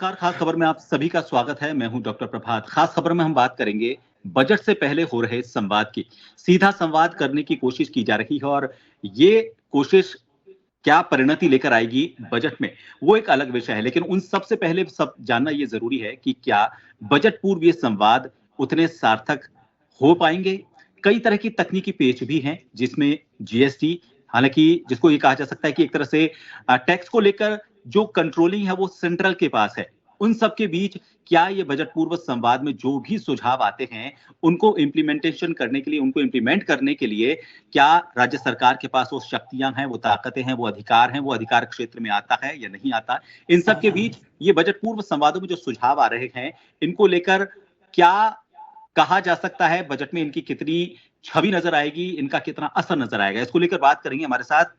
नमस्कार। खास खबर में आप सभी का स्वागत है। मैं हूं डॉक्टर प्रभात। खास खबर में हम बात करेंगे बजट से पहले हो रहे संवाद की। सीधा संवाद करने की कोशिश की जा रही है और ये कोशिश क्या परिणति लेकर आएगी बजट में, वो एक अलग विषय है। लेकिन उन सबसे पहले सब जानना ये जरूरी है कि क्या बजट पूर्व ये संवाद उतने सार्थक हो पाएंगे। कई तरह की तकनीकी पेच भी हैं, जिसमें जीएसटी, हालांकि जिसको ये कहा जा सकता है कि एक तरह से टैक्स को लेकर जो कंट्रोलिंग है वो सेंट्रल के पास है। उन सब के बीच क्या ये बजट पूर्व संवाद में जो भी सुझाव आते हैं उनको इम्प्लीमेंटेशन करने के लिए, उनको इम्प्लीमेंट करने के लिए क्या राज्य सरकार के पास वो शक्तियां हैं, वो ताकतें हैं, वो अधिकार हैं, वो अधिकार क्षेत्र में आता है या नहीं आता। इन सब के बीच ये बजट पूर्व संवादों में जो सुझाव आ रहे हैं, इनको लेकर क्या कहा जा सकता है, बजट में इनकी कितनी छवि नजर आएगी, इनका कितना असर नजर आएगा, इसको लेकर बात करेंगे। हमारे साथ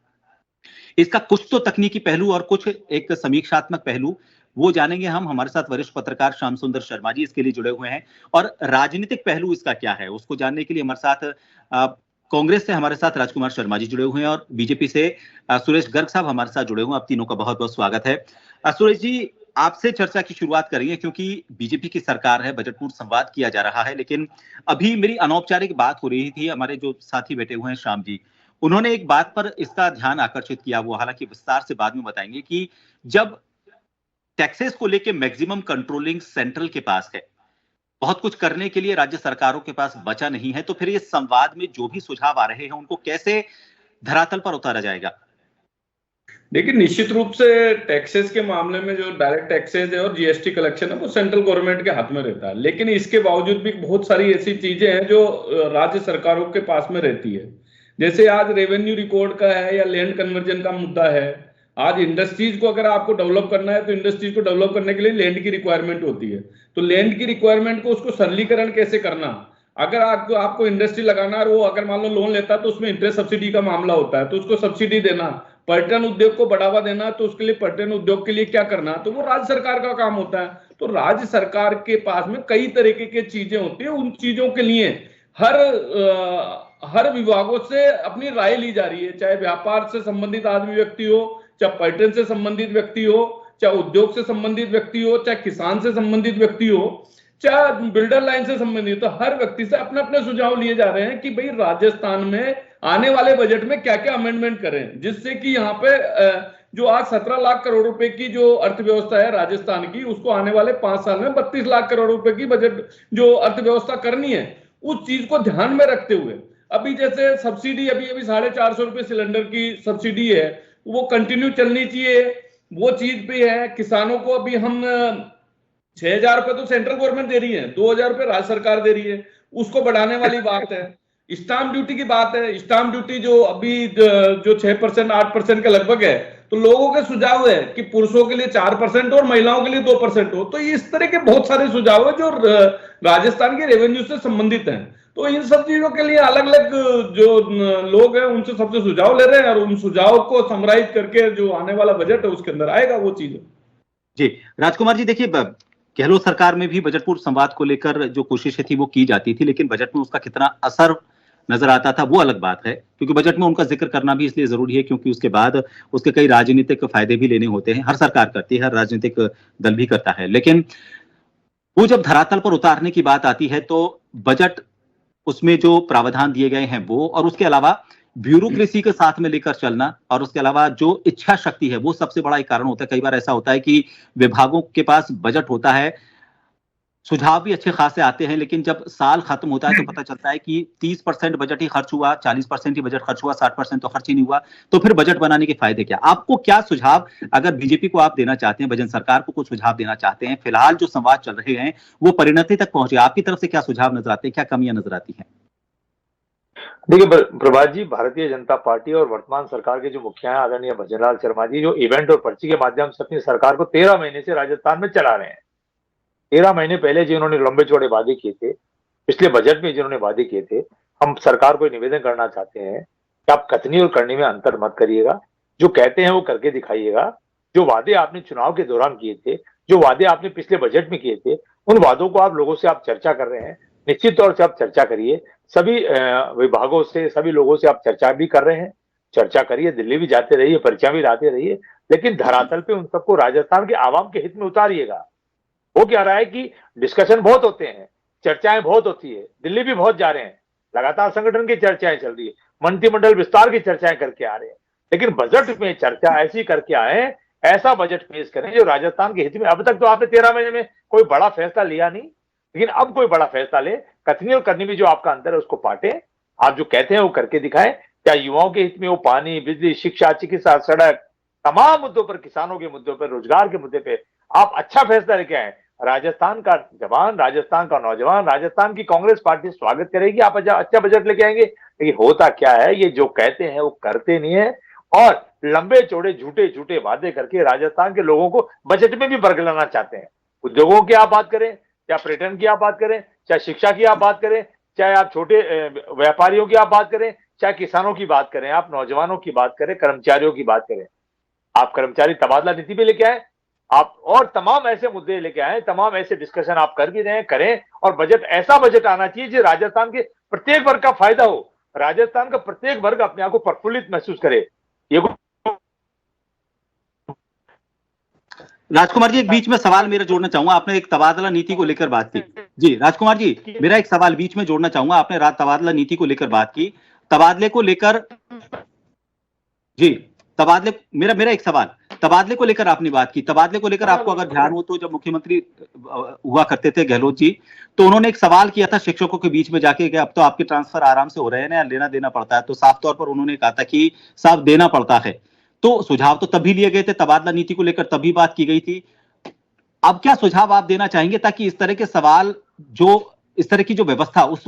इसका कुछ तो तकनीकी पहलू और कुछ एक समीक्षात्मक पहलू वो जानेंगे हम। हमारे साथ वरिष्ठ पत्रकार श्याम सुंदर शर्मा जी इसके लिए जुड़े हुए हैं और राजनीतिक पहलू इसका क्या है उसको जानने के लिए हमारे साथ कांग्रेस से हमारे साथ राजकुमार शर्मा जी जुड़े हुए हैं और बीजेपी से सुरेश गर्ग साहब हमारे साथ जुड़े हुए हैं। आप तीनों का बहुत बहुत स्वागत है। सुरेश जी, आपसे चर्चा की शुरुआत करेंगे क्योंकि बीजेपी की सरकार है, बजट पूर्व संवाद किया जा रहा है। लेकिन अभी मेरी अनौपचारिक बात हो रही थी, हमारे जो साथी बैठे हुए हैं श्याम जी, उन्होंने एक बात पर इसका ध्यान आकर्षित किया, वो हालांकि विस्तार से बाद में बताएंगे, कि जब टैक्सेस को लेके मैक्सिमम कंट्रोलिंग सेंट्रल के पास है, बहुत कुछ करने के लिए राज्य सरकारों के पास बचा नहीं है, तो फिर ये संवाद में जो भी सुझाव आ रहे हैं उनको कैसे धरातल पर उतारा जाएगा। देखिए, निश्चित रूप से टैक्सेस के मामले में जो डायरेक्ट टैक्सेस है और जीएसटी कलेक्शन है वो सेंट्रल गवर्नमेंट के हाथ में रहता है। लेकिन इसके बावजूद भी बहुत सारी ऐसी चीजें हैं जो राज्य सरकारों के पास में रहती है। जैसे आज रेवेन्यू रिकॉर्ड का है या लैंड कन्वर्जन का मुद्दा है। आज इंडस्ट्रीज को अगर आपको डेवलप करना है तो इंडस्ट्रीज को डेवलप करने के लिए लैंड की रिक्वायरमेंट होती है। तो लैंड की रिक्वायरमेंट को उसको सरलीकरण कैसे करना, अगर आपको इंडस्ट्री लगाना है, वो अगर मान लो लोन लेता है तो उसमें इंटरेस्ट सब्सिडी का मामला होता है, तो उसको सब्सिडी देना, पर्यटन उद्योग को बढ़ावा देना, तो उसके लिए पर्यटन उद्योग के लिए क्या करना, तो वो राज्य सरकार का काम होता है। तो राज्य सरकार के पास में कई तरीके की चीजें होती है। उन चीजों के लिए हर विभागों से अपनी राय ली जा रही है, चाहे व्यापार से संबंधित आदमी व्यक्ति हो, चाहे पर्यटन से संबंधित व्यक्ति हो, चाहे उद्योग से संबंधित व्यक्ति हो, चाहे किसान से संबंधित व्यक्ति हो, चाहे बिल्डर लाइन से संबंधित। तो हर व्यक्ति से अपने अपने सुझाव लिए जा रहे हैं कि भाई राजस्थान में आने वाले बजट में क्या क्या अमेंडमेंट करें, जिससे कि यहाँ पे जो आज 17 लाख करोड़ रुपए की जो अर्थव्यवस्था है राजस्थान की, उसको आने वाले 5 साल में 32 लाख करोड़ रुपए की बजट जो अर्थव्यवस्था करनी है, उस चीज को ध्यान में रखते हुए अभी जैसे सब्सिडी अभी 450 रुपए सिलेंडर की सब्सिडी है, वो कंटिन्यू चलनी चाहिए। वो चीज भी है। किसानों को अभी हम 6,000 रुपए तो सेंट्रल गवर्नमेंट दे रही है, 2,000 रुपए राज्य सरकार दे रही है, उसको बढ़ाने वाली बात है। स्टाम्प ड्यूटी की बात है। स्टाम्प ड्यूटी जो अभी जो 6% 8% के लगभग है, तो लोगों के सुझाव है कि पुरुषों के लिए 4% और महिलाओं के लिए 2% हो। तो इस तरह के बहुत सारे सुझाव है जो राजस्थान के रेवेन्यू से संबंधित हैं। तो इन सब चीजों के लिए अलग अलग जो लोग हैं उनसे सबसे सुझाव ले रहे हैं और उन सुझाव को समराइज करके जो आने वाला बजट है उसके अंदर आएगा वो चीज। जी राजकुमार जी, देखिए गहलोत सरकार में भी बजट पूर्व संवाद को लेकर जो कोशिशें थी वो की जाती थी, लेकिन बजट में उसका कितना असर नजर आता था वो अलग बात है, क्योंकि बजट में उनका जिक्र करना भी इसलिए जरूरी है क्योंकि उसके बाद उसके कई राजनीतिक फायदे भी लेने होते हैं। हर सरकार करती है, हर राजनीतिक दल भी करता है। लेकिन वो जब धरातल पर उतारने की बात आती है तो बजट, उसमें जो प्रावधान दिए गए हैं वो, और उसके अलावा ब्यूरोक्रेसी के साथ में लेकर चलना, और उसके अलावा जो इच्छा शक्ति है वो सबसे बड़ा एक कारण होता है। कई बार ऐसा होता है कि विभागों के पास बजट होता है, सुझाव भी अच्छे खासे आते हैं, लेकिन जब साल खत्म होता है तो पता चलता है कि 30% बजट ही खर्च हुआ, 40% ही बजट खर्च हुआ, 60% तो खर्च ही नहीं हुआ। तो फिर बजट बनाने के फायदे क्या? आपको क्या सुझाव, अगर बीजेपी को आप देना चाहते हैं, बजट सरकार को कुछ सुझाव देना चाहते हैं, फिलहाल जो संवाद चल रहे हैं वो परिणति तक पहुंचे, आपकी तरफ से क्या सुझाव नजर आते हैं, क्या कमियां नजर आती हैं? देखिए प्रभात जी, भारतीय जनता पार्टी और वर्तमान सरकार के जो मुखिया हैं आदरणीय भजनलाल शर्मा जी, जो इवेंट और पर्ची के माध्यम से अपनी सरकार को 13 महीने से राजस्थान में चला रहे हैं। 13 महीने पहले जिन्होंने लंबे चौड़े वादे किए थे, पिछले बजट में जिन्होंने वादे किए थे, हम सरकार को निवेदन करना चाहते हैं कि आप कथनी और करनी में अंतर मत करिएगा। जो कहते हैं वो करके दिखाइएगा। जो वादे आपने चुनाव के दौरान किए थे, जो वादे आपने पिछले बजट में किए थे, उन वादों को आप लोगों से आप चर्चा कर रहे हैं। निश्चित तौर से आप चर्चा करिए, सभी विभागों से, सभी लोगों से आप चर्चा भी कर रहे हैं, चर्चा करिए, दिल्ली भी जाते रहिए, पर्चियां भी लाते रहिए, लेकिन धरातल पे उन सबको राजस्थान के आवाम के हित में उतारिएगा। वो क्या रहा है कि डिस्कशन बहुत होते हैं, चर्चाएं बहुत होती है, दिल्ली भी बहुत जा रहे हैं, लगातार संगठन की चर्चाएं चल रही है, मंत्रिमंडल विस्तार की चर्चाएं करके आ रहे हैं, लेकिन बजट में चर्चा ऐसी करके आए, ऐसा बजट पेश करें जो राजस्थान के हित में। अब तक तो आपने 13 महीने में कोई बड़ा फैसला लिया नहीं, लेकिन अब कोई बड़ा फैसला ले, कथनी और करनी में जो आपका अंदर है उसको पाटे, आप जो कहते हैं वो करके दिखाएं। क्या युवाओं के हित में वो पानी, बिजली, शिक्षा, चिकित्सा, सड़क, तमाम मुद्दों पर, किसानों के मुद्दों पर, रोजगार के मुद्दे पे आप अच्छा फैसला लेके आए। राजस्थान का जवान, राजस्थान का नौजवान, राजस्थान की कांग्रेस पार्टी स्वागत करेगी, आप अच्छा बजट लेके आएंगे। लेकिन होता क्या है, ये जो कहते हैं वो करते नहीं है, और लंबे चौड़े झूठे झूठे वादे करके राजस्थान के लोगों को बजट में भी बरगलाना चाहते हैं। उद्योगों की आप बात करें, चाहे पर्यटन की आप बात करें, चाहे शिक्षा की आप बात करें, चाहे आप छोटे व्यापारियों की आप बात करें, चाहे किसानों की बात करें, आप नौजवानों की बात करें, कर्मचारियों की बात करें, आप कर्मचारी तबादला नीति भी लेके आए, आप और तमाम ऐसे मुद्दे लेके आए, तमाम ऐसे डिस्कशन आप कर भी रहे हैं, करें। और बजट, ऐसा बजट आना चाहिए जो राजस्थान के प्रत्येक वर्ग का फायदा हो, राजस्थान का प्रत्येक वर्ग अपने आप को प्रफुल्लित महसूस करे। ये राजकुमार जी, एक बीच में सवाल मेरा जोड़ना चाहूंगा। आपने एक तबादला नीति को लेकर बात की। जी राजकुमार जी, मेरा एक सवाल बीच में जोड़ना चाहूंगा। आपने तबादला नीति को लेकर बात की, तबादले को लेकर, जी तबादले, मेरा एक सवाल, तबादले को लेकर आपने बात की। तबादले को लेकर आपको अगर ध्यान हो तो जब मुख्यमंत्री हुआ करते थे गहलोत जी, तो उन्होंने एक सवाल किया था शिक्षकों के बीच में जाके कि अब तो आपके ट्रांसफर आराम से हो रहे हैं ना, लेना देना पड़ता है। तो साफ तौर पर उन्होंने कहा था कि साफ देना पड़ता है। तो सुझाव तो तभी लिए गए थे, तबादला नीति को लेकर तभी बात की गई थी। अब क्या सुझाव आप देना चाहेंगे ताकि इस तरह के सवाल, जो इस तरह की जो व्यवस्था, उस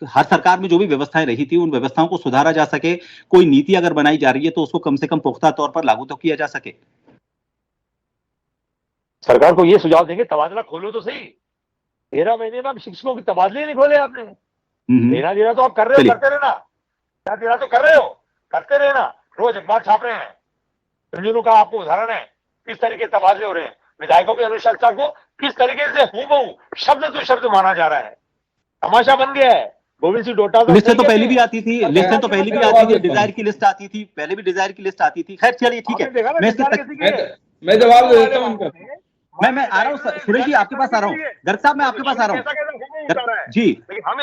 हर सरकार में जो भी व्यवस्थाएं रही थी, उन व्यवस्थाओं को सुधारा जा सके? कोई नीति अगर बनाई जा रही है तो उसको कम से कम पुख्ता तौर पर लागू तो किया जा सके। सरकार को ये सुझाव देंगे, तबादला खोलो तो सही। 13 महीने में शिक्षकों के तबादले नहीं खोले आपने। देना देना तो आप कर रहे हो, करते रहना। क्या देना तो कर रहे हो, करते रहना। रोज अखबार छाप रहे हैं, रंजनों का आपको उदाहरण है किस तरीके तबादले हो रहे हैं। विधायकों की अनुशंसा को किस तरीके से हूबहू शब्द तो शब्द माना जा रहा है, तमाशा बन गया है। गोविंद सिंह डोटासरा लिस्टें तो पहले भी आती थी, लिस्टें तो पहले भी आती थी, डिजायर की लिस्ट आती थी, पहले भी डिजायर की लिस्ट आती थी। खैर चलिए ठीक है, मैं जवाब दे देता हूं उनका। मैं आ रहा हूँ सुरेश जी, आपके पास आ रहा हूँ। गर्ग साहब मैं आपके पास आ रहा हूँ जी।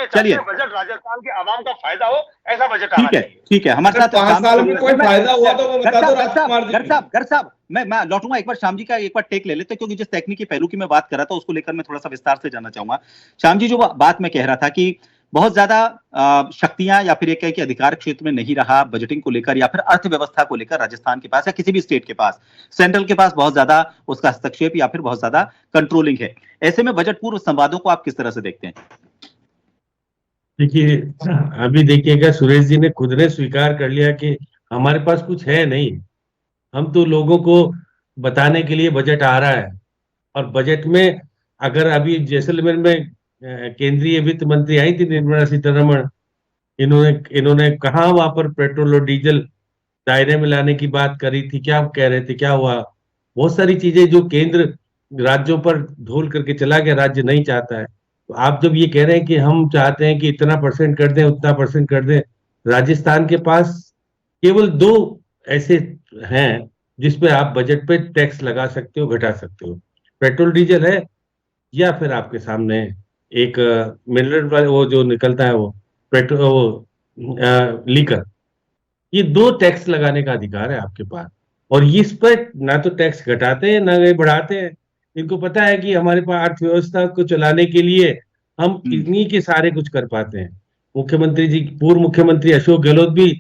चलिए, बजट राजस्थान के आवाम का फायदा हो, ऐसा बजट ठीक है। हमारे साथ 5 साल में कोई फायदा हुआ तो वो बता दो राजकुमार जी। गर्ग साहब मैं लौटूंगा एक बार, श्याम जी का एक बार टेक ले लेते, क्योंकि जिस तकनीकी पहलू की मैं बात कर रहा था उसको लेकर मैं थोड़ा सा विस्तार से जानना चाहूंगा। श्याम जी, जो बात मैं कह रहा था कि बहुत ज्यादा शक्तियां या फिर ये कहें कि अधिकार क्षेत्र में नहीं रहा बजटिंग को लेकर, या फिर अर्थव्यवस्था को लेकर राजस्थान के पास या किसी भी स्टेट के पास, सेंट्रल के पास बहुत ज्यादा उसका हस्तक्षेप या फिर बहुत ज्यादा कंट्रोलिंग है। ऐसे में बजट पूर्व संवादों को आप किस तरह से देखते हैं? देखिए, अभी देखिएगा, सुरेश जी ने खुद ने स्वीकार कर लिया कि हमारे पास कुछ है नहीं। हम तो लोगों को बताने के लिए बजट आ रहा है, और बजट में अगर अभी जैसलमेर में केंद्रीय वित्त मंत्री आई थी निर्मला सीतारमण, इन्होंने कहा वहां पर पेट्रोल और डीजल दायरे में लाने की बात करी थी। क्या कह रहे थे, क्या हुआ? बहुत सारी चीजें जो केंद्र राज्यों पर ढोल करके चला गया, राज्य नहीं चाहता है। तो आप जब ये कह रहे हैं कि हम चाहते हैं कि इतना % कर दें, उतना % कर दें, राजस्थान के पास केवल 2 ऐसे हैं जिसपे आप बजट पे टैक्स लगा सकते हो, घटा सकते हो। पेट्रोल डीजल है, या फिर आपके सामने एक मिनरल वाले वो जो निकलता है, वो पेट्रोल, वो लीकर। ये 2 टैक्स लगाने का अधिकार है आपके पास, और इस पर ना तो टैक्स घटाते हैं ना बढ़ाते हैं। इनको पता है कि हमारे पास अर्थव्यवस्था को चलाने के लिए हम इतनी के सारे कुछ कर पाते हैं। मुख्यमंत्री जी, पूर्व मुख्यमंत्री अशोक गहलोत भी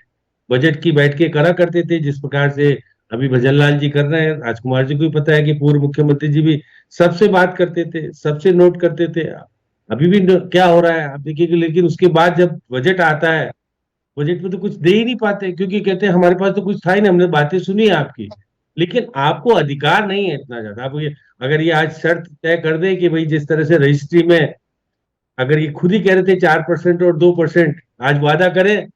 बजट की बैठकें करा करते थे, जिस प्रकार से अभी भजन लाल जी कर रहे हैं। राजकुमार जी को भी पता है कि पूर्व मुख्यमंत्री जी भी सबसे बात करते थे, सबसे नोट करते थे। अभी भी क्या हो रहा है आप देखिए। लेकिन उसके बाद जब बजट आता है, बजट में तो कुछ दे ही नहीं पाते, क्योंकि कहते हैं हमारे पास तो कुछ था ही नहीं, हमने बातें सुनी आपकी, लेकिन आपको अधिकार नहीं है इतना ज्यादा। आप अगर ये आज शर्त तय कर दें कि भाई जिस तरह से रजिस्ट्री में, अगर ये खुद ही कह रहे थे 4% और 2%, आज वादा करें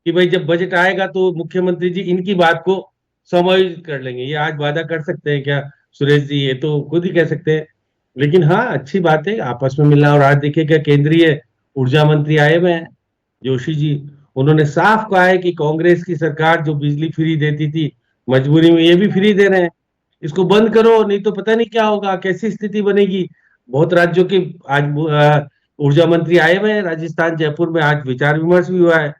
कि भाई जब बजट आएगा तो मुख्यमंत्री जी इनकी बात को समायोजित कर लेंगे, ये आज वादा कर सकते हैं क्या सुरेश जी? ये तो खुद ही कह सकते हैं। लेकिन हाँ, अच्छी बात है आपस में मिलना। और आज देखिए क्या केंद्रीय ऊर्जा मंत्री आए हुए हैं, जोशी जी, उन्होंने साफ कहा है कि कांग्रेस की सरकार जो बिजली फ्री देती थी, मजबूरी में ये भी फ्री दे रहे हैं, इसको बंद करो, नहीं तो पता नहीं क्या होगा, कैसी स्थिति बनेगी। बहुत राज्यों के आज ऊर्जा मंत्री आए हुए हैं राजस्थान जयपुर में, आज विचार विमर्श भी हुआ है।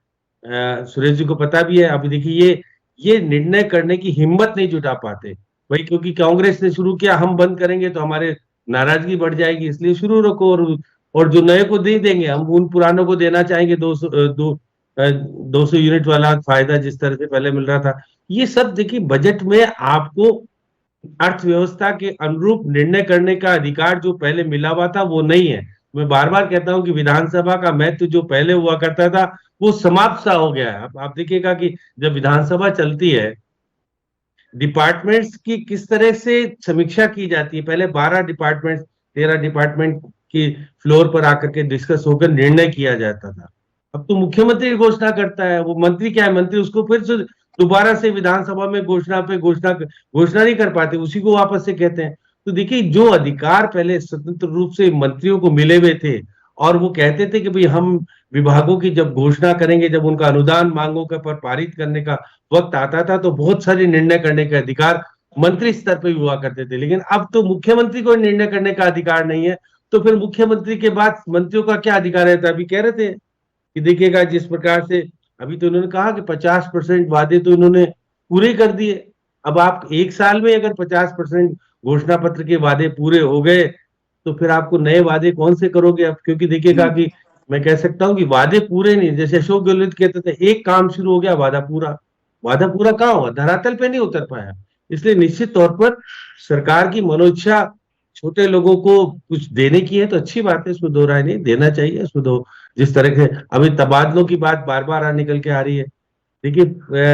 सुरेश जी को पता भी है। अभी देखिए ये निर्णय करने की हिम्मत नहीं जुटा पाते भाई, क्योंकि कांग्रेस ने शुरू किया, हम बंद करेंगे तो हमारे नाराजगी बढ़ जाएगी, इसलिए शुरू रखो, और जो नए को दे देंगे, हम उन पुरानों को देना चाहेंगे 200 यूनिट वाला फायदा जिस तरह से पहले मिल रहा था। ये सब देखिए बजट में आपको अर्थव्यवस्था के अनुरूप निर्णय करने का अधिकार जो पहले मिला हुआ था वो नहीं है। मैं बार बार कहता हूं कि विधानसभा का महत्व जो पहले हुआ करता था वो समाप्त सा हो गया है। अब आप देखिएगा कि जब विधानसभा चलती है, डिपार्टमेंट्स की किस तरह से समीक्षा की जाती है। पहले 12 डिपार्टमेंट 13 डिपार्टमेंट की फ्लोर पर आकर के डिस्कस होकर निर्णय किया जाता था। अब तो मुख्यमंत्री घोषणा करता है, वो मंत्री क्या है, मंत्री उसको फिर से दोबारा से विधानसभा में घोषणा नहीं कर पाते, उसी को वापस से कहते हैं। तो देखिए जो अधिकार पहले स्वतंत्र रूप से मंत्रियों को मिले हुए थे, और वो कहते थे कि भाई हम विभागों की जब घोषणा करेंगे, जब उनका अनुदान मांगों का पर पारित करने का वक्त आता था, तो बहुत सारे निर्णय करने के अधिकार मंत्री स्तर पर हुआ करते थे। लेकिन अब तो मुख्यमंत्री को निर्णय करने का अधिकार नहीं है, तो फिर मुख्यमंत्री के बाद मंत्रियों का क्या अधिकार है? अभी कह रहे थे कि देखिएगा जिस प्रकार से अभी तो उन्होंने कहा कि 50% वादे तो इन्होंने पूरे कर दिए। अब आप एक साल में अगर 50% घोषणा पत्र के वादे पूरे हो गए, तो फिर आपको नए वादे कौन से करोगे आप? क्योंकि देखिएगा कि मैं कह सकता हूं कि वादे पूरे नहीं, जैसे अशोक गहलोत कहते थे एक काम शुरू हो गया वादा पूरा कहाँ हुआ? धरातल पे नहीं उतर पाया। इसलिए निश्चित तौर पर सरकार की मनोइच्छा छोटे लोगों को कुछ देने की है तो अच्छी बात है, इसमें दो राय नहीं, देना चाहिए इसमें दो। जिस तरह से अभी तबादलों की बात बार बार निकल के आ रही है, देखिए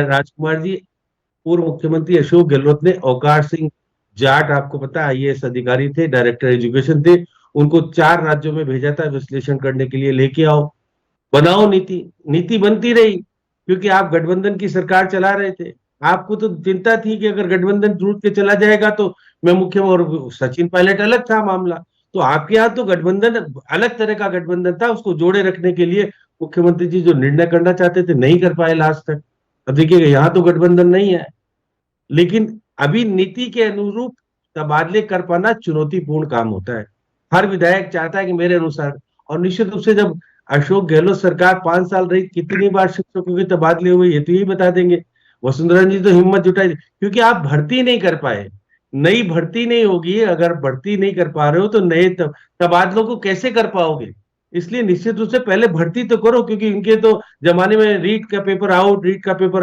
राजकुमार जी, पूर्व मुख्यमंत्री अशोक गहलोत ने अवकाश सिंह जाट, आपको पता है आईएएस अधिकारी थे, डायरेक्टर एजुकेशन थे, उनको 4 राज्यों में भेजा था विश्लेषण करने के लिए, लेके आओ बनाओ नीति बनती रही, क्योंकि आप गठबंधन की सरकार चला रहे थे। आपको तो चिंता थी कि अगर गठबंधन टूट के चला जाएगा तो मैं मुख्यमंत्री, और सचिन पायलट अलग था मामला, तो आपके यहाँ तो गठबंधन अलग तरह का गठबंधन था, उसको जोड़े रखने के लिए मुख्यमंत्री जी जो निर्णय करना चाहते थे नहीं कर पाए लास्ट तक। अब देखिएगा यहाँ तो गठबंधन नहीं है, लेकिन अभी नीति के अनुरूप तबादले कर पाना चुनौतीपूर्ण काम होता है। हर विधायक चाहता है कि मेरे अनुसार, और निश्चित रूप से जब अशोक गहलोत सरकार 5 साल रही, कितनी बार शिक्षकों के तबादले हुए ये तो यही बता देंगे। वसुंधरा जी तो हिम्मत जुटाई, क्योंकि आप भर्ती नहीं कर पाए, नई भर्ती नहीं होगी। अगर भर्ती नहीं कर पा रहे हो तो नए तबादलों को कैसे कर पाओगे? इसलिए निश्चित रूप से पहले भर्ती तो करो, क्योंकि इनके तो जमाने में रीट का पेपर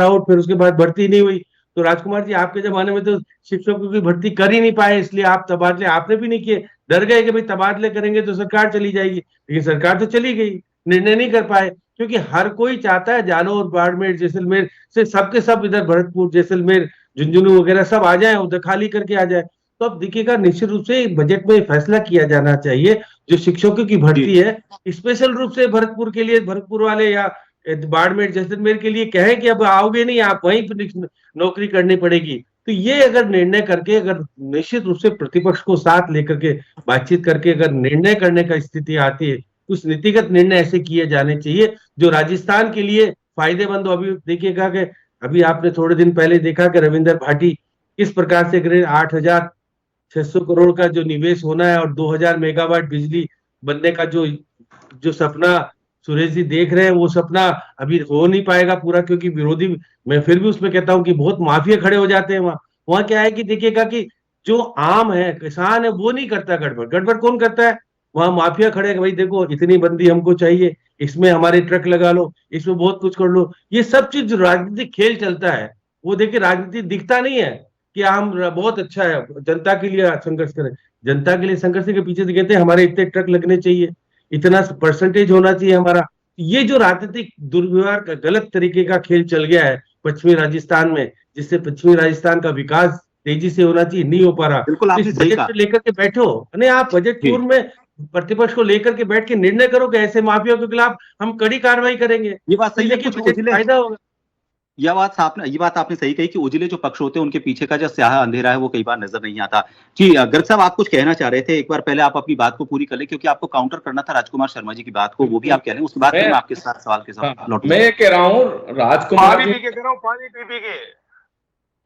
आउट, फिर उसके बाद भर्ती नहीं हुई। तो राजकुमार जी आपके जमाने में तो शिक्षकों की भर्ती कर ही नहीं पाए, इसलिए आप तबादले आपने भी नहीं किए, डर गए कि भाई तबादले करेंगे तो सरकार चली जाएगी। लेकिन सरकार तो चली गई, निर्णय नहीं कर पाए, क्योंकि हर कोई चाहता है जालौर, बाड़मेर, जैसलमेर से सबके सब इधर भरतपुर, जैसलमेर, झुंझुनू वगैरह सब आ जाए, उधर खाली करके आ जाए। तो अब देखिएगा निश्चित रूप से बजट में फैसला किया जाना चाहिए, जो शिक्षकों की भर्ती है स्पेशल रूप से भरतपुर के लिए, भरतपुर वाले या बाड़मेर, जैसलमेर के लिए कहें कि अब आओगे नहीं, आप वहीं पर नौकरी करनी पड़ेगी। तो ये अगर निर्णय करके, अगर निश्चित रूप से प्रतिपक्ष को साथ लेकर के बातचीत करके अगर निर्णय करने का स्थिति आती है, कुछ नीतिगत निर्णय ऐसे किए जाने चाहिए जो राजस्थान के लिए फायदेमंद हो। अभी देखिएगा कि अभी आपने थोड़े दिन पहले देखा कि रविंद्र भाटी किस प्रकार से 8,600 करोड़ का जो निवेश होना है और 2,000 मेगावाट बिजली बनने का जो सपना सुरेश जी देख रहे हैं, वो सपना अभी हो नहीं पाएगा पूरा, क्योंकि विरोधी, मैं फिर भी उसमें कहता हूं कि बहुत माफिया खड़े हो जाते हैं वहां क्या है कि देखिएगा कि जो आम है, किसान है, वो नहीं करता गड़बड़ कौन करता है? वहां माफिया खड़े, भाई देखो इतनी बंदी हमको चाहिए, इसमें हमारे ट्रक लगा लो, इसमें बहुत कुछ कर लो। ये सब चीज जो राजनीतिक खेल चलता है, वो देखिए राजनीति दिखता नहीं है कि हम बहुत अच्छा है जनता के लिए संघर्ष करें। जनता के लिए संघर्ष के पीछे से कहते हैं हमारे इतने ट्रक लगने चाहिए, इतना परसेंटेज होना चाहिए हमारा। ये जो राजनीतिक दुर्व्यवहार का गलत तरीके का खेल चल गया है पश्चिमी राजस्थान में, जिससे पश्चिमी राजस्थान का विकास तेजी से होना चाहिए, नहीं हो पा रहा। बिल्कुल आपने सही कहा। बजट लेकर के बैठो, नहीं आप बजट पूर्व में प्रतिपक्ष को लेकर के बैठ के निर्णय करो कि ऐसे माफिया के खिलाफ हम कड़ी कार्रवाई करेंगे। ये बात सही है, कुछ फायदा होगा। ये बात आपने सही कही कि उजले जो पक्ष होते हैं उनके पीछे का जो स्याह अंधेरा है वो कई बार नजर नहीं आता। जी गर्ग साहब, आप कुछ कहना चाह रहे थे, एक बार पहले आप अपनी बात को पूरी कर लें, क्योंकि आपको काउंटर करना था राजकुमार शर्मा जी की बात को, वो भी आप कह लें, उसके बाद मैं आपके साथ सवाल के साथ लौटूंगा। मैं कह रहा हूँ राजकुमार पानी पी के।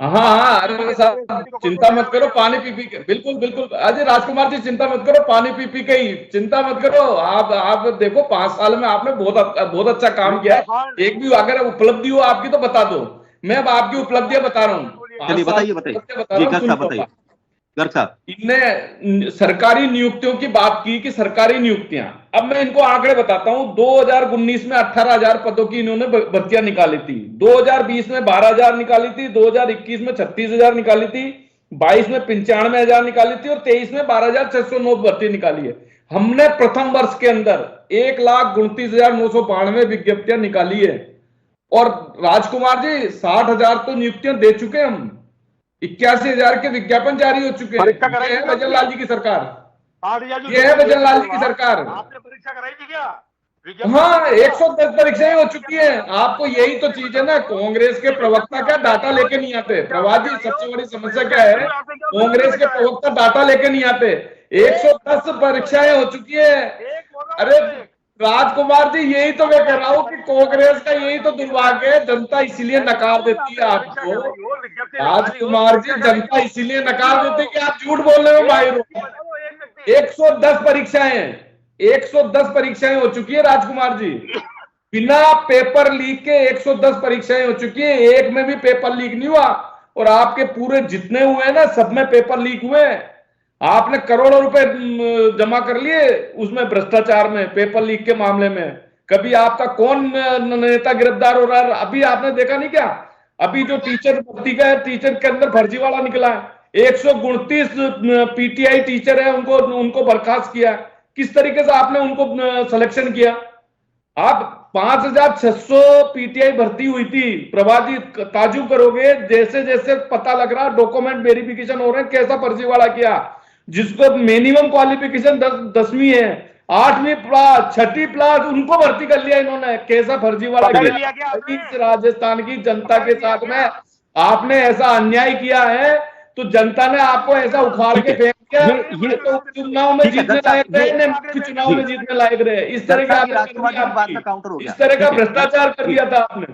हाँ, अरे साहब चिंता मत करो, पानी पी पी के, बिल्कुल बिल्कुल अजय राजकुमार जी चिंता मत करो, पानी पी पी के ही, चिंता मत करो। आप देखो 5 साल में आपने बहुत अच्छा काम किया है। एक भी अगर उपलब्धि हो आपकी तो बता दो, मैं अब आपकी उपलब्धियां बता रहा हूँ। चलिए बताइए बता जी, रहा हूँ, गर्ग साहब सुन बताइए। गर्ग साहब, इनने सरकारी नियुक्तियों की बात की कि सरकारी नियुक्तियां, अब मैं इनको आंकड़े बताता हूं। 2019 में 18,000 पदों की इन्होंने भर्तियां निकाली थी, 2020 में 12,000 निकाली थी, 2021 में 36,000 निकाली थी, 22 में 95,000 निकाली थी और 23 में 12,609 भर्ती निकाली है। हमने प्रथम वर्ष के अंदर 1,29,992 विज्ञप्तियां निकाली है। और राजकुमार जी 60,000 तो नियुक्तियां दे चुके हैं हम, 81,000 के विज्ञापन जारी हो चुके हैं। ये है भजन लाल जी की सरकार, ये है भजन लाल जी की सरकार। आपने परीक्षा कराई थी क्या? हाँ, 110 परीक्षाएं हो चुकी हैं। आपको यही तो चीज है ना, कांग्रेस के प्रवक्ता क्या डाटा लेके नहीं आते। प्रभात जी सबसे बड़ी समस्या क्या है, कांग्रेस के प्रवक्ता डाटा लेके नहीं आते। 110 परीक्षाएं हो चुकी है। अरे राजकुमार जी यही तो मैं कह रहा हूँ कि कांग्रेस का यही तो दुर्भाग्य है, जनता इसीलिए नकार देती है आपको। राजकुमार जी जनता इसीलिए नकार देती है कि आप झूठ बोलने में माहिर हो। 110 परीक्षाएं, 110 परीक्षाएं हो चुकी है राजकुमार जी, बिना पेपर लीक के 110 परीक्षाएं हो चुकी है, एक में भी पेपर लीक नहीं हुआ। और आपके पूरे जितने हुए हैं ना, सब में पेपर लीक हुए हैं। आपने करोड़ों रुपए जमा कर लिए उसमें भ्रष्टाचार में, पेपर लीक के मामले में। कभी आपका कौन नेता गिरफ्तार हो रहा है? अभी आपने देखा नहीं क्या, अभी जो टीचर भर्ती का है, टीचर के अंदर फर्जीवाड़ा निकला है। 129 पीटीआई टीचर है, उनको बर्खास्त किया। किस तरीके से आपने उनको सिलेक्शन किया? आप 5,600 पीटीआई भर्ती हुई थी। प्रभात जी ताजुब करोगे, जैसे जैसे पता लग रहा डॉक्यूमेंट वेरिफिकेशन हो रहे हैं, कैसा फर्जीवाड़ा किया। जिसको मिनिमम क्वालिफिकेशन 10वीं है, 8वीं प्लस 6ठी प्लस, उनको भर्ती कर लिया इन्होंने। कैसा फर्जीवाड़ा किया इस राजस्थान की जनता के साथ में। आपने ऐसा अन्याय किया है तो जनता ने आपको ऐसा उखाड़ के फेंक दिया। ये तो चुनाव में जीतने लायक रहे, चुनाव में जीतने लायक रहे। इस तरह का इस तरह का भ्रष्टाचार कर दिया था आपने।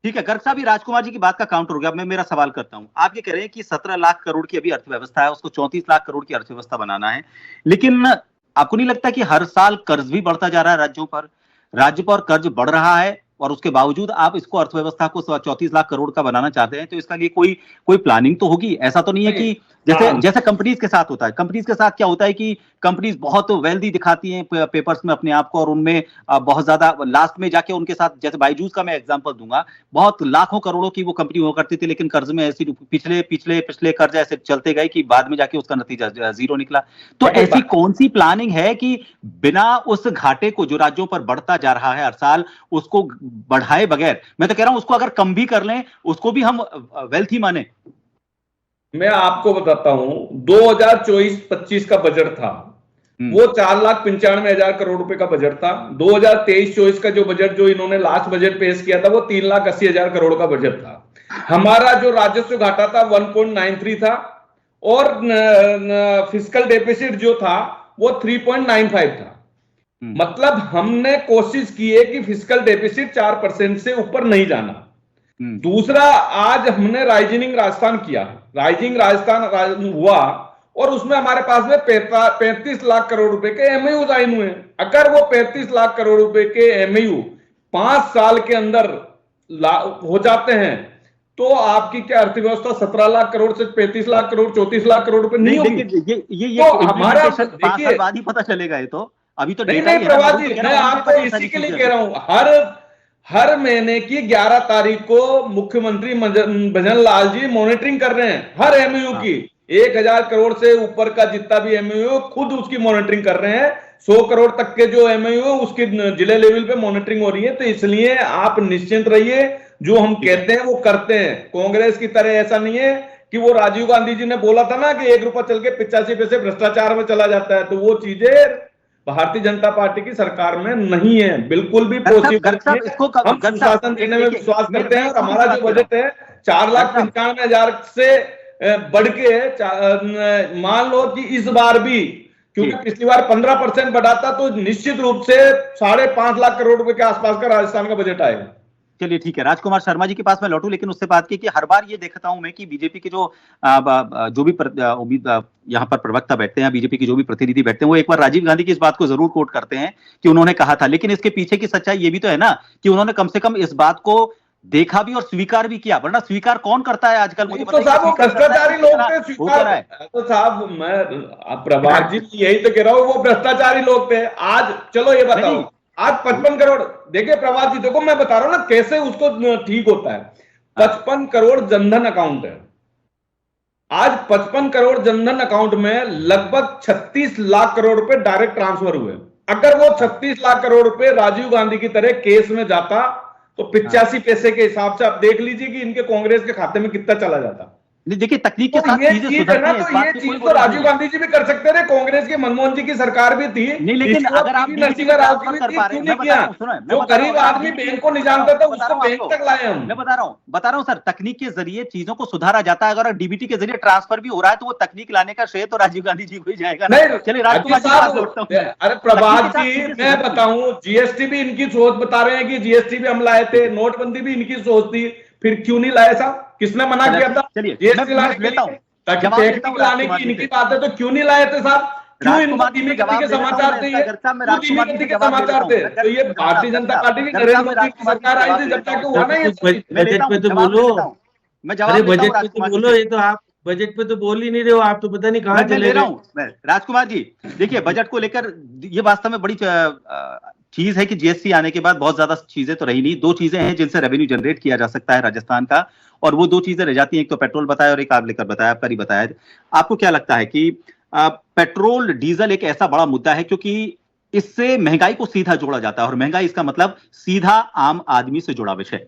ठीक है गर्ग साहब, ये राजकुमार जी की बात का काउंटर हो गया। मैं मेरा सवाल करता हूं, आप ये कह रहे हैं कि 17 लाख करोड़ की अभी अर्थव्यवस्था है, उसको 34 लाख करोड़ की अर्थव्यवस्था बनाना है, लेकिन आपको नहीं लगता कि हर साल कर्ज भी बढ़ता जा रहा है राज्यों पर? राज्य पर कर्ज बढ़ रहा है और उसके बावजूद आप इसको अर्थव्यवस्था को 34 लाख करोड़ का बनाना चाहते हैं, तो इसका लिए कोई प्लानिंग तो होगी। ऐसा तो नहीं है कि जैसे कंपनीज के साथ होता है। कंपनीज के साथ क्या होता है कि कंपनीज बहुत वेल्दी दिखाती हैं पेपर्स में अपने आप को, और उनमें बहुत ज्यादा लास्ट में जाके उनके साथ, जैसे बायजूस का मैं एग्जांपल दूंगा, बहुत लाखों करोड़ों की वो कंपनी हुआ करती थी, लेकिन कर्ज में ऐसी पिछले कर्ज ऐसे चलते गए कि बाद में जाके उसका नतीजा जीरो निकला। तो ऐसी कौन सी प्लानिंग है कि बिना उस घाटे को जो राज्यों पर बढ़ता जा रहा है हर साल, उसको बढ़ाए बगैर, मैं तो कह रहा हूं उसको अगर कम भी कर लें, उसको भी हम वेल्थ ही माने? मैं आपको बताता हूं, 2024-25 का बजट था, वो 4,95,000 करोड़ रुपए का बजट था। 2023-24 का जो बजट, जो इन्होंने लास्ट बजट पेश किया था, वो 3,80,000 करोड़ का बजट था। हमारा जो राजस्व घाटा था 1.93 था, और फिस्कल डेफिसिट जो था वो 3.95 था। मतलब हमने कोशिश की है कि फिस्कल डेफिसिट 4% से ऊपर नहीं जाना। दूसरा, आज हमने राइजिंग राजस्थान किया, राइजिंग राजस्थान हुआ, और उसमें हमारे पास में 35 लाख करोड़ रुपए के एमओयू साइन हुए। अगर वो 35 लाख करोड़ रुपए के एमओयू 5 साल के अंदर हो जाते हैं, तो आपकी क्या अर्थव्यवस्था 17 लाख करोड़ से 35 लाख करोड़, 34 लाख करोड़ रुपए नहीं होगी। ये तो हमारा देखिए बाद ही पता चलेगा। ये तो अभी तो नहीं प्रभात जी, मैं आपको इसी के लिए कह रहा हूं, हर महीने की 11 तारीख को मुख्यमंत्री भजन लाल जी मॉनिटरिंग कर रहे हैं हर एमओयू की। 1,000 करोड़ से ऊपर का जितना भी एमओयू, खुद उसकी मॉनिटरिंग कर रहे हैं। 100 करोड़ तक के जो एमओयू है उसकी जिले लेवल पे मॉनिटरिंग हो रही है। तो इसलिए आप निश्चिंत रहिए, जो हम कहते हैं वो करते हैं। कांग्रेस की तरह ऐसा नहीं है कि वो राजीव गांधी जी ने बोला था ना कि 1 रुपया चल के 85 पैसे भ्रष्टाचार में चला जाता है, तो वो चीजें भारतीय जनता पार्टी की सरकार में नहीं है, बिल्कुल भी पॉसिबल। हम सुशासन देने में विश्वास करते हैं, और हमारा जो बजट है 4,95,000 से बढ़ के, मान लो कि इस बार भी, क्योंकि पिछली बार 15% बढ़ा था, तो निश्चित रूप से 5.5 लाख करोड़ रुपए के आसपास का राजस्थान का बजट आएगा। चलिए ठीक है, राजकुमार शर्मा जी के पास मैं लौटूं, लेकिन उससे बात की कि हर बार ये देखता हूं मैं कि बीजेपी के जो भी यहाँ पर प्रवक्ता बैठते हैं, बीजेपी के जो भी प्रतिनिधि बैठते हैं, वो एक बार राजीव गांधी की इस बात को जरूर कोट करते हैं कि उन्होंने कहा था, लेकिन इसके पीछे की सच्चाई ये भी तो है ना कि उन्होंने कम से कम इस बात को देखा भी और स्वीकार भी किया, वरना स्वीकार कौन करता है आजकल? मुझे तो साहब वो भ्रष्टाचारी लोग थे, स्वीकार तो साहब मैं प्रभात जी यही तो कह रहा हूँ, वो भ्रष्टाचारी लोग थे। आज चलो ये बताओ, आज 55 करोड़, देखिए प्रभात जी देखो मैं बता रहा हूं ना कैसे उसको ठीक होता है। 55 करोड़ जनधन अकाउंट है, आज 55 करोड़ जनधन अकाउंट में लगभग 36 लाख करोड़ रुपए डायरेक्ट ट्रांसफर हुए। अगर वो 36 लाख करोड़ रुपए राजीव गांधी की तरह केस में जाता तो 85 पैसे के हिसाब से आप देख लीजिए कि इनके कांग्रेस के खाते में कितना चला जाता। देखिए तकनीक के तो साथ ये चीजें चीज है ना, तो ये चीज तो राजीव गांधी जी भी कर सकते थे, कांग्रेस की मनमोहन जी की सरकार भी थी। नहीं, लेकिन अगर आप नरसिंह राव की भी थी, क्यों नहीं किया? जो गरीब आदमी बैंक को नहीं जानता था उसको बैंक तक लाए हम। मैं बता रहा हूँ सर, तकनीक के जरिए चीजों को सुधारा जाता है। अगर डीबीटी के जरिए ट्रांसफर भी हो रहा है तो वो तकनीक लाने का श्रेय तो राजीव गांधी जी को ही जाएगा। नहीं चलिए राजकुमार जी बात करता हूं। अरे प्रभात जी मैं बताऊं, जीएसटी भी इनकी सोच बता रहे हैं कि जीएसटी भी हम लाए थे, नोटबंदी भी इनकी सोच थी, फिर क्यों नहीं लाए साहब? किसने मना किया था? जीएसटी लाने के लिए ताकि टेक्निक लाने की इनकी बात है तो क्यों नहीं लाए थे साहब? क्यों इनको धीमी गति के समाचार थे? धीमी गति के समाचार थे तो ये भारतीय जनता पार्टी की नरेंद्र मोदी की सरकार आई थी जब तक हुआ ना ये। बजट पे तो बोलो, मैं अरे जवाब बजट पे तो बोलो, ये तो आप बजट पे तो बोल ही नहीं रहे हो, आप तो पता नहीं कहाँ चले रहा हूँ। राजकुमार जी देखिए, बजट को लेकर ये वास्तव में बड़ी चीज है कि जीएसटी आने के बाद बहुत ज्यादा चीजें तो रही नहीं। दो चीजें हैं जिनसे रेवेन्यू जनरेट किया जा सकता है राजस्थान का, और वो दो चीजें रह जाती हैं, एक तो पेट्रोल बताया और एक आप लेकर बताया, आपका ही बताया। आपको क्या लगता है कि पेट्रोल डीजल एक ऐसा बड़ा मुद्दा है क्योंकि इससे महंगाई को सीधा जोड़ा जाता है, और महंगाई इसका मतलब सीधा आम आदमी से जुड़ा विषय।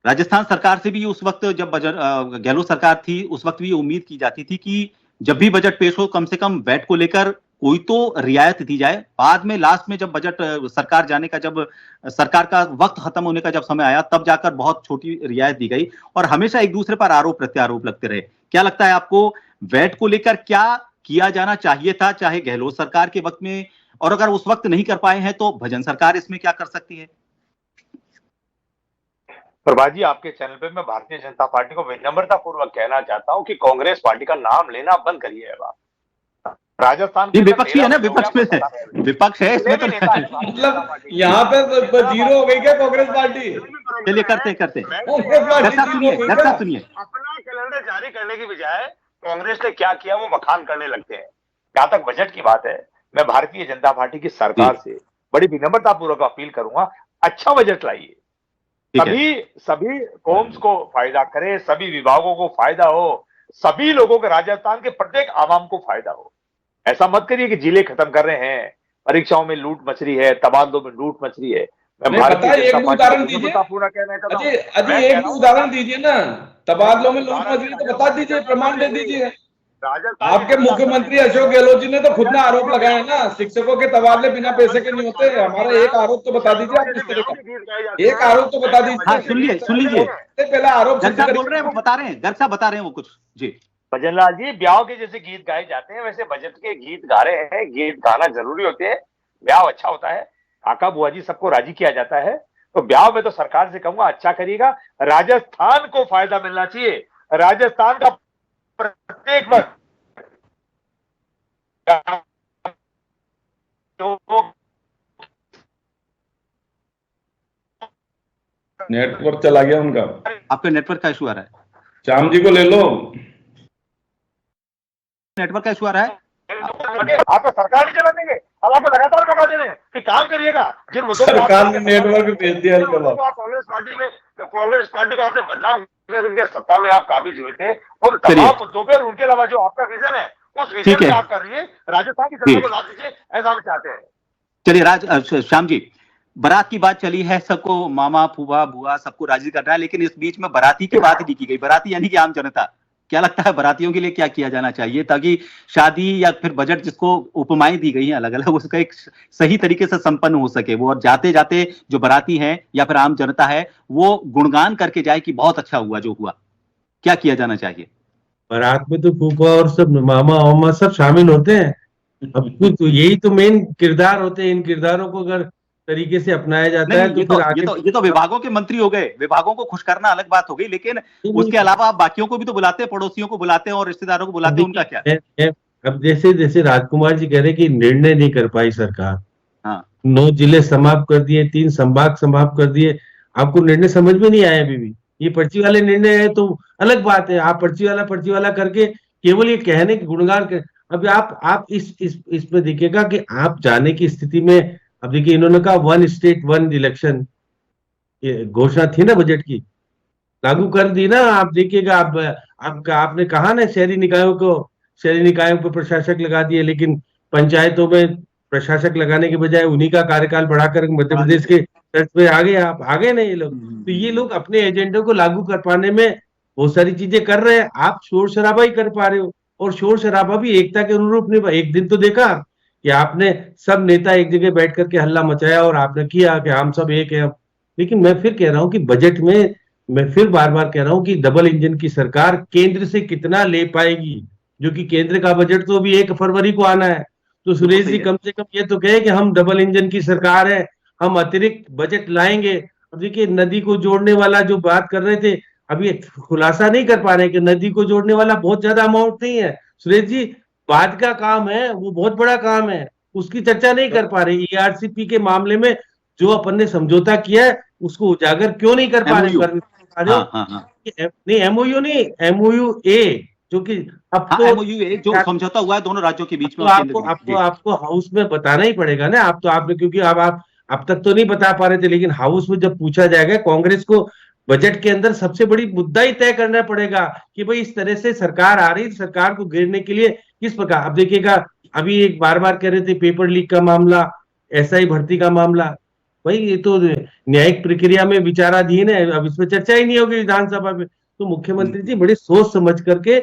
राजस्थान सरकार से भी उस वक्त जब गहलोत सरकार थी उस वक्त भी उम्मीद की जाती थी कि जब भी बजट पेश हो कम से कम वैट को लेकर कोई तो रियायत दी जाए। बाद में लास्ट में जब बजट सरकार जाने का, जब सरकार का वक्त खत्म होने का जब समय आया, तब जाकर बहुत छोटी रियायत दी गई और हमेशा एक दूसरे पर आरोप प्रत्यारोप लगते रहे। क्या लगता है आपको, वैट को लेकर क्या किया जाना चाहिए था, चाहे गहलोत सरकार के वक्त में, और अगर उस वक्त नहीं कर पाए हैं तो भजन सरकार इसमें क्या कर सकती है? प्रभात जी, आपके चैनल पे मैं भारतीय जनता पार्टी को विनम्रता पूर्वक कहना चाहता हूं कि कांग्रेस पार्टी का नाम लेना बंद करिए। राजस्थान विपक्षी है ना, विपक्ष में है, विपक्ष है इसमें तो मतलब यहाँ पे जीरो हो गई क्या कांग्रेस पार्टी? चलिए करते सुनिए। अपना कैलेंडर जारी करने की बजाय कांग्रेस ने क्या किया वो बखान करने लगते हैं। जहां तक बजट की बात है, मैं भारतीय जनता पार्टी की सरकार से बड़ी विनम्रता पूर्वक अपील करूंगा, अच्छा बजट लाइए, सभी कॉम्स को फायदा करे, सभी विभागों को फायदा हो, सभी लोगों के, राजस्थान के प्रत्येक आवाम को फायदा हो। ऐसा मत करिए कि जिले खत्म कर रहे हैं, परीक्षाओं में लूट मच रही है, तबादलों में लूट मच रही है। एक उदाहरण दीजिए, अजय एक उदाहरण दीजिए ना, तबादलों में लूट मच रही है तो बता दीजिए, प्रमाण दे दीजिए। आपके मुख्यमंत्री अशोक गहलोत जी ने तो खुद ने आरोप लगाया ना, शिक्षकों के तबादले बिना पैसे के नहीं होते। हमारा एक आरोप तो बता दीजिए आप, किस तरह का एक आरोप तो बता दीजिए। सुन लीजिए पहले आरोप बोल रहे हैं, वो बता रहे हैं, घर साहब बता रहे हैं वो कुछ जी। भजनलाल जी, ब्याह के जैसे गीत गाए जाते हैं वैसे बजट के गीत गा रहे हैं। गीत गाना जरूरी होते हैं, ब्याह अच्छा होता है, काका बुआ जी सबको राजी किया जाता है, तो ब्याह में तो सरकार से कहूंगा अच्छा करिएगा। राजस्थान को फायदा मिलना चाहिए, राजस्थान का प्रत्येक वर्ग नेटवर्क चला गया उनका, आपका नेटवर्क का इशू आ रहा है, श्याम जी को ले लो, नेटवर्क का इशू आ रहा है। आप तो सरकार नहीं चला देंगे, अब आपको लगातार मौका दे रहे हैं कि काम करिएगा। जिन मुद्दों सरकार ने नेटवर्क भेज दिया, कांग्रेस पार्टी का आपने बदनाम, सत्ता में आप काबिज हुए थे, और तमाम मुद्दों पर उनके अलावा जो आपका विजन है उस विजन पे आप कर रही है, राजस्थान की सरकार को ला दीजिए, ऐसा हम चाहते हैं। चलिए श्याम जी, बारात की बात चली है, सबको मामा फूफा बुआ सबको राजी करना है, लेकिन इस बीच में बाराती की बात नहीं की गई। बाराती यानी कि आम जनता, क्या लगता है बारातियों के लिए क्या किया जाना चाहिए ताकि शादी या फिर बजट जिसको उपमाएं दी गई हैं अलग अलग, उसका एक सही तरीके से संपन्न हो सके वो, और जाते जाते जो बाराती हैं या फिर आम जनता है वो गुणगान करके जाए कि बहुत अच्छा हुआ जो हुआ? क्या किया जाना चाहिए? बारात में तो फूफा और सब मामा वामा सब शामिल होते हैं। अब कुछ तो यही तो मेन किरदार होते हैं, इन किरदारों को अगर तरीके से अपनाया जाता नहीं, है, तो ये फिर तो आगे ये तो विभागों के मंत्री हो गए, विभागों को खुश करना अलग बात हो गई, लेकिन उसके अलावा आप बाकियों को भी तो बुलाते हैं, पड़ोसियों को बुलाते हैं और रिश्तेदारों को अब बुलाते हैं, उनका क्या? अब जैसे जैसे राजकुमार जी कह रहे हैं कि निर्णय नहीं कर पाई सरकार, हाँ 9 जिले समाप्त कर दिए, 3 संभाग समाप्त कर दिए, आपको निर्णय समझ में नहीं आया अभी भी। ये पर्ची वाले निर्णय है तो अलग बात है, आप पर्ची वाला करके केवल ये कहने के गुणगान कर। अभी आप इसमें देखिएगा कि आप जाने की स्थिति में, अब देखिए इन्होंने कहा 1 स्टेट 1 इलेक्शन, ये घोषणा थी ना बजट की, लागू कर दी ना। आप देखिएगा, आपने कहा ना शहरी निकायों पर प्रशासक लगा दिए, लेकिन पंचायतों में प्रशासक लगाने के बजाय उन्हीं का कार्यकाल बढ़ाकर मध्य प्रदेश के तर्ज पे आ गए। आप आ गए ना ये लोग। तो ये लोग अपने एजेंडे को लागू कर पाने में बहुत सारी चीजें कर रहे हैं, आप शोर शराबा ही कर पा रहे हो, और शोर शराबा भी एकता के अनुरूप नहीं। एक दिन तो देखा कि आपने सब नेता एक जगह बैठ करके हल्ला मचाया और आपने किया कि हम सब एक है। लेकिन मैं फिर कह रहा हूं कि बजट में, मैं फिर बार बार कह रहा हूं कि डबल इंजन की सरकार केंद्र से कितना ले पाएगी, जो कि केंद्र का बजट तो अभी 1 फरवरी को आना है। तो सुरेश जी कम से कम ये तो कहे कि हम डबल इंजन की सरकार है, हम अतिरिक्त बजट लाएंगे। अब देखिए, नदी को जोड़ने वाला जो बात कर रहे थे, अभी खुलासा नहीं कर पा रहे कि नदी को जोड़ने वाला बहुत ज्यादा अमाउंट नहीं है सुरेश जी, बाद का काम है, वो बहुत बड़ा काम है, उसकी चर्चा नहीं कर पा रहे। ईआरसीपी के मामले में जो अपन ने समझौता किया है उसको उजागर क्यों नहीं कर पा रहे? नहीं, एमओयू नहीं, एमओयू ए, जो कि अब तो एमओयू ए जो समझौता हुआ है दोनों राज्यों के बीच में, आपको हाउस में बताना ही पड़ेगा ना। आप तो आपने, क्योंकि अब तक तो नहीं बता पा रहे थे, लेकिन हाउस में जब पूछा जाएगा, कांग्रेस को बजट के अंदर सबसे बड़ी मुद्दा ही तय करना पड़ेगा कि भाई इस तरह से सरकार आ रही, सरकार को गिरने के लिए किस प्रकार। अब देखिएगा, अभी एक बार बार कह रहे थे पेपर लीक का मामला, एसआई भर्ती का मामला, भाई ये तो न्यायिक प्रक्रिया में विचाराधीन है, अब इसमें चर्चा ही नहीं होगी विधानसभा में। तो मुख्यमंत्री जी बड़ी सोच समझ करके,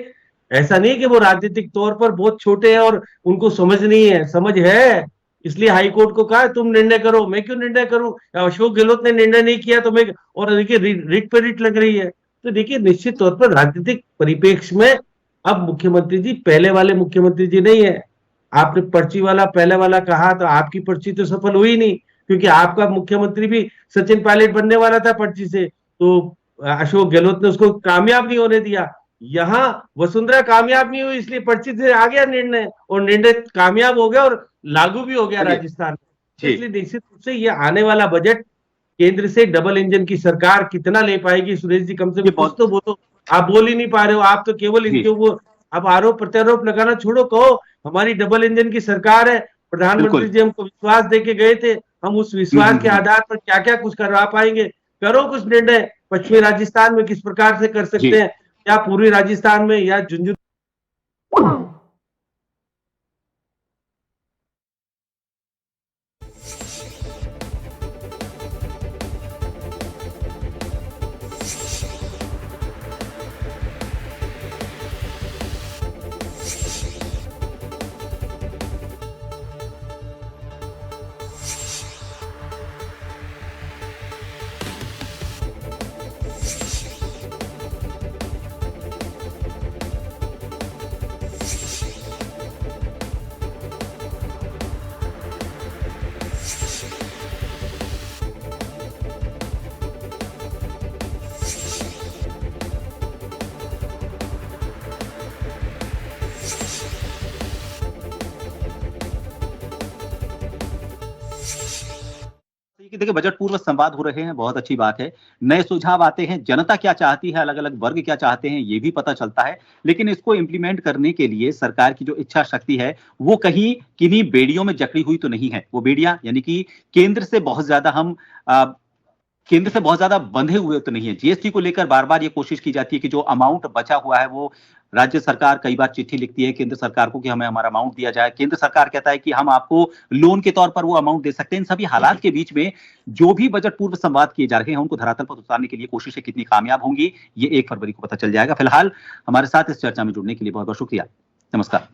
ऐसा नहीं कि वो राजनीतिक तौर पर बहुत छोटे हैं और उनको समझ नहीं है, समझ है, इसलिए हाईकोर्ट को कहा तुम निर्णय करो। मैं क्यों निर्णय करूं? अशोक गहलोत ने निर्णय नहीं किया तो मैं, और देखिए रिट पे रिट लग रही है। तो देखिए, निश्चित तौर पर राजनीतिक परिप्रेक्ष्य में अब मुख्यमंत्री जी पहले वाले मुख्यमंत्री जी नहीं है। आपने पर्ची वाला पहले वाला कहा तो आपकी पर्ची तो सफल हुई नहीं, क्योंकि आपका मुख्यमंत्री भी सचिन पायलट बनने वाला था पर्ची से, तो अशोक गहलोत ने उसको कामयाब नहीं होने दिया। यहाँ वसुंधरा कामयाब नहीं हुई, इसलिए पर्ची से आ गया निर्णय, और निर्णय कामयाब हो गया और लागू भी हो गया राजस्थान में। इसलिए निश्चित रूप से ये आने वाला बजट केंद्र से डबल इंजन की सरकार कितना ले पाएगी सुरेश जी, कम से कम कुछ तो बोलो। आप बोल ही नहीं पा रहे हो, आप तो केवल इनके ऊपर अब आरोप प्रत्यारोप लगाना छोड़ो, कहो हमारी डबल इंजन की सरकार है, प्रधानमंत्री जी हमको विश्वास देके गए थे, हम उस विश्वास के आधार पर क्या क्या कुछ करवा पाएंगे, करो कुछ निर्णय। पश्चिमी राजस्थान में किस प्रकार से कर सकते हैं, या पूर्वी राजस्थान में, या झुंझुनू। देखिए, बजट पूर्व संवाद हो रहे हैं, बहुत अच्छी बात है। नए सुझाव आते हैं, जनता क्या चाहती है, अलग अलग वर्ग क्या चाहते हैं, ये भी पता चलता है। लेकिन इसको इम्प्लीमेंट करने के लिए सरकार की जो इच्छा शक्ति है, वो कहीं किन्हीं बेड़ियों में जकड़ी हुई तो नहीं है। वो बेड़ियां यानी कि केंद्र से बहुत ज्यादा बंधे हुए तो नहीं है। जीएसटी को लेकर बार बार ये कोशिश की जाती है कि जो अमाउंट बचा हुआ है वो राज्य सरकार कई बार चिट्ठी लिखती है केंद्र सरकार को कि हमें हमारा अमाउंट दिया जाए। केंद्र सरकार कहता है कि हम आपको लोन के तौर पर वो अमाउंट दे सकते हैं। इन सभी हालात के बीच में जो भी बजट पूर्व संवाद किए जा रहे हैं उनको धरातल पर उतारने के लिए कोशिशें कितनी कामयाब होंगी, ये 1 फरवरी को पता चल जाएगा। फिलहाल हमारे साथ इस चर्चा में जुड़ने के लिए बहुत बहुत शुक्रिया। नमस्कार।